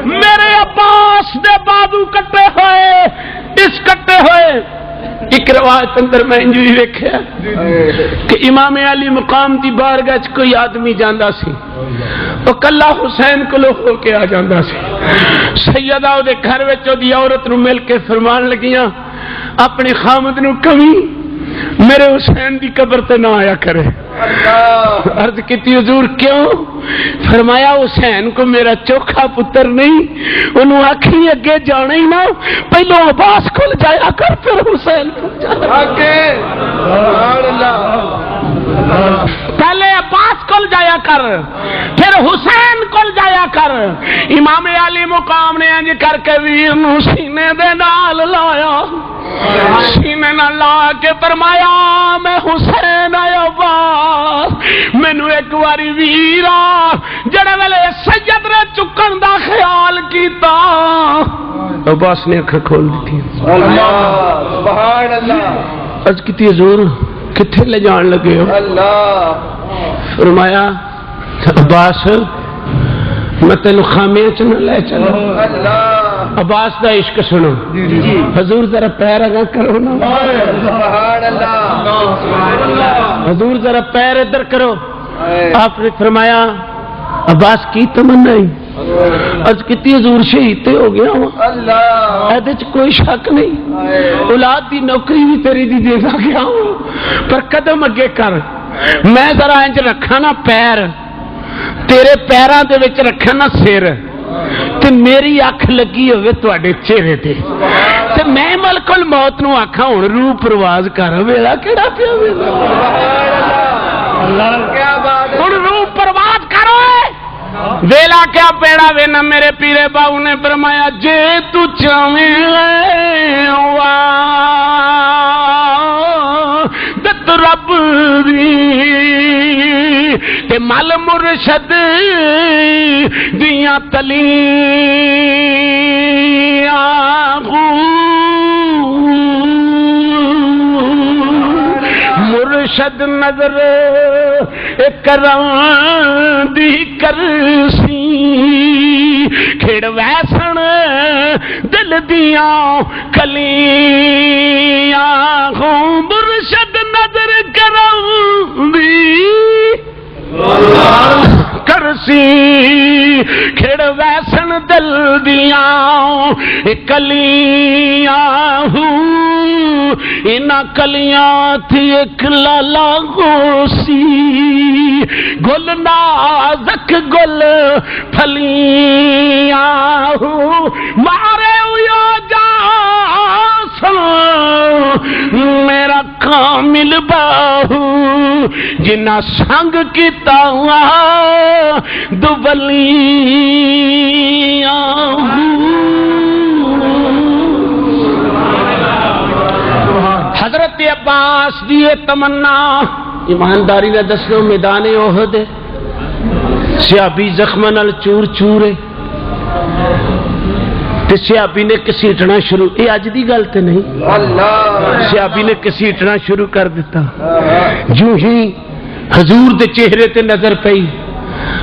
میرے عباس دے بازو کٹے ہوئے اس کٹے ہوئے ایک روایت اندر میں انجو ہی ویکھیا کہ امام علی مقام دی بارگاہ چ کوئی آدمی جاندا سی او کلا حسین کولو ہو کے آ جاندا سی سیدہ او دے گھر وچ او دی عورت نو مل کے فرمان لگیاں اپنی خامد نو کمی میرے حسین دی قبر تے نہ آیا کرے عرض کیتی حضور کیوں فرمایا حسین کو میرا چوکھا پتر نہیں انہوں آکھی اگے جانا ہی نہ پہلو عباس کھل جایا کر پھر حسین کھل جایا پہلے عباس کھل جایا کر پھر حسین کھل جایا کر امام علی مقام نے انج کر کے ویر نو سینے دے نال لایا سینے نال لا کے فرمایا میں حسین آیا عباس مینو ایک واری ویرا جڑے ویلے سید نے چکن دا خیال کیتا عباس نے اکھاں کھول دی سبحان اللہ عرض کیتی حضور کتھے لے جان لگے ہو اللہ فرمایا عباس میں تینو خامیاں چ نہ لے چلا عباس دا عشق سنو حضور ذرا پیر اگا کرو نا سبحان اللہ حضور ذرا پیر ادھر کرو آپ نے فرمایا عباس کی تمنا عرض کیتی حضور شہید تے ہو گیا ہوں ایدے چ کوئی شک نہیں اولاد دی نوکری بھی تیری دی دینا گیا ہوں پر قدم اگے کر میں ذرا انج رکھا نا پیر تیرے پیراں دے وچ رکھا نا سر تے میری اکھ لگی ہوئے تواڈے چہرے تے تے میں ملک الموت نو آکھاں ہن روح پرواز کر ویلا کیڑا پیا ویلا اللہ کیا بات ہے ہن روح پرواز کرو ویلا کیا پیڑا وینا میرے پیرے باؤ نے فرمایا جے تو چاہویں وا دت رب دی تے مل مرشد دیاں تلیاں مرشد نظر کرم دی کرسی کھڑ ویسن دل دیاں کلیاں ہوں مرشد نظر کرم دی کرسی کھڑ ویسن دل دیاں کلیاں ہوں اینا کلیاں تھی ایک لالا گوسی گل نازک گل پھلیاں ہوں مارے ہویا جاسن میرا کامل باہو جنا سنگ کیتا ہوا دوبلیاں حضرت عباس دی تمنا ایمانداری نے دسو میدان احد سیابی زخم نال چور چورے سیابی نے کسیٹنا شروع یہ اج دی گل تے نہیں سیابی نے کسیٹنا شروع کر دیتا جو ہی حضور دے چہرے تے نظر پئی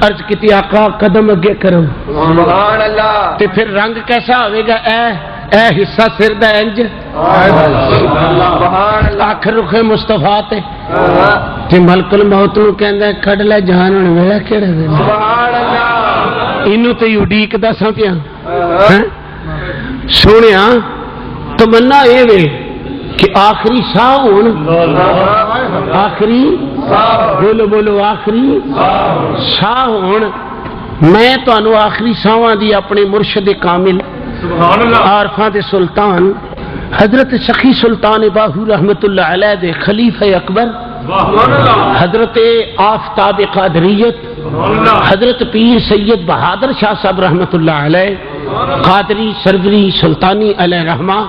عرض کیتی آقا قدم اگے کرو سبحان اللہ تے پھر رنگ کیسا ہوے گا اے حصہ سر دا انج سبحان اللہ آخر رخ مصطفیٰ تے ملک الموت نو کہندا ہے کڈ لے جان ہن ویلا کیڑے ویلے سبحان اللہ اینو تے یوڈیک دا سا پیا سونیا تمنا اے وے کہ آخری ساہ ہون آخری بولو بولو آخری ساہ ہون میں تانوں آخری ساواں دی اپنے مرشد کامل عارفاں دے سلطان حضرت سخی سلطان باہو رحمت اللہ علیہ دے خلیفہ اکبر حضرت آفتاب قادریت حضرت پیر سید بہادر شاہ صاحب رحمت اللہ علیہ قادری سروری سلطانی علیہ رحمہ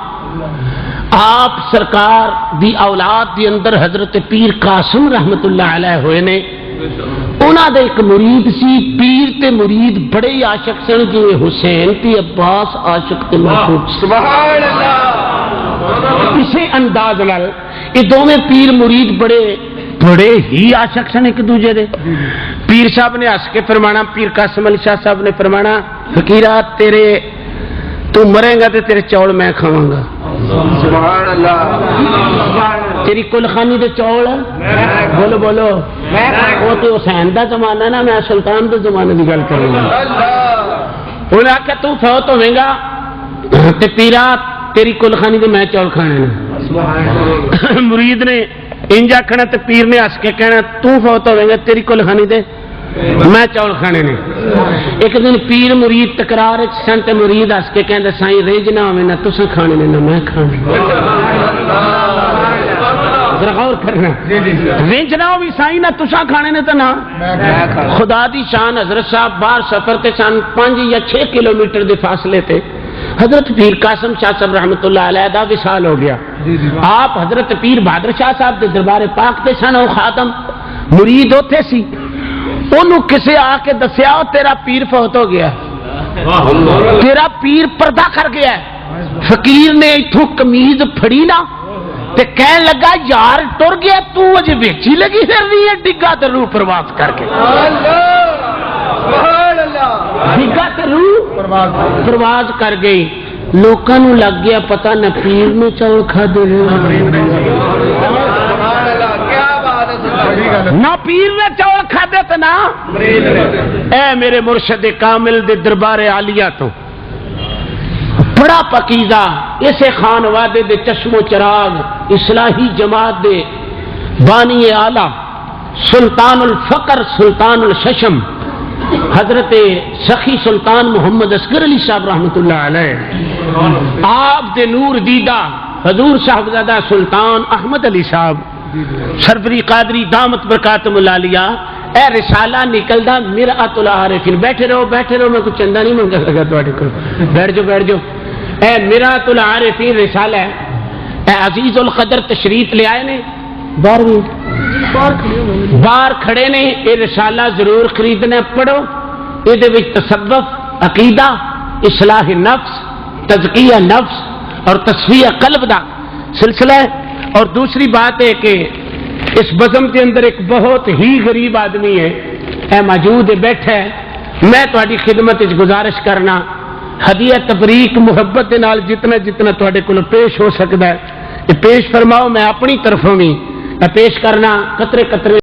آپ سرکار دی اولاد دی اندر حضرت پیر قاسم رحمت اللہ علیہ ہوئے نے انہاں دے ایک مرید سی پیر تے مرید بڑے عاشق سن جو حسین تے عباس عاشق تے محبوب سبحان اللہ اسی انداز نال یہ دونوں پیر مرید بڑے ہی عاشق سن ایک دوجے دے پیر صاحب نے ہس کے فرمانا پیر قاسم علی شاہ صاحب نے فرمانا فقیرہ تیرے تو مرے گا تو تیرے چول میں کھاواں گا، سبحان اللہ، تیری کل خانی دے چول بولو بولو، وہ تو حسین دا زمانہ نا، میں سلطان دے زمانے کی گل کروں گا۔ انہوں نے آخیا تو فوت ہوے گا تے پیرا تیری کل خانی دے میں چول کھانے نے۔ مرید نے انج آخنا تے پیر نے ہس کے کہنا تو فوت ہوے گا تیری کل خانی دے میں چول کھانے نے۔ ایک دن پیر مرید تکرار سن تے مرید ہس کے کہندا سائیں رینج نہ ہوے نہ تساں کھانے نے نہ میں کھانے، ذرا غور کرنا، رینج نہ ہوئی سائیں نہ تساں کھانے نے تے نہ خدا دی شان۔ حضرت صاحب باہر سفر تے سن 5 یا 6 کلومیٹر دے فاصلے تے حضرت پیر قاسم شاہ صاحب رحمۃ اللہ علیہ دا وصال ہو گیا۔ آپ حضرت پیر بہادر شاہ صاحب دے دربار پاک تے سن، او خادم مرید اوتھے سی، انہوں کسے آ کے دسیا تیرا پیر فوت ہو گیا، تیرا پیر پردہ کر گیا ہے۔ فقیر نے اتھوں قمیض پھڑی نا تے کہن لگا یار ٹر گیا تو اجے ویچی لگی پھر رہی ہے، ڈگا تے روح پرواز کر کے، ڈگا تے روح پرواز کر گئی۔ لوکاں نوں لگ گیا پتہ نہ پیر نے چول کھادے نہ پیر نے چول کھادے تے نہ اے میرے مرشد کامل دے دربار عالیہ تو بڑا پکیزہ اسے خان وادے دے چشم و چراغ اصلاحی جماعت دے بانی اعلی سلطان الفقر سلطان الششم حضرت سخی سلطان محمد اصغر علی صاحب رحمۃ اللہ علیہ، آپ دے نور دیدہ حضور صاحبزادہ سلطان احمد علی صاحب سرفری قادری دامت برکاتم العالیہ، اے رسالہ نکلدا مرآت العارفین۔ بیٹھے رہو میں کچھ چندہ نہیں منگا لگا تواڈے کول، بیٹھ جاؤ۔ اے مرآت العارفین رسالہ ہے، اے عزیز القدر تشریف لے آئے نے باہر کھڑے نے، یہ رسالہ ضرور خریدنا، پڑھو، یہ تصوف عقیدہ اصلاح نفس تزکیہ نفس اور تصفیہ قلب دا سلسلہ ہے۔ اور دوسری بات ہے کہ اس بزم کے اندر ایک بہت ہی غریب آدمی ہے، اے موجود ہے بیٹھا ہے، میں تہاڈی خدمت وچ گزارش کرنا ہدیہ تبریک محبت دے نال جتنا تہاڈے کول پیش ہو سکدا ہے یہ پیش فرماؤ۔ میں اپنی طرفوں بھی پیش کرنا قطرے قطرے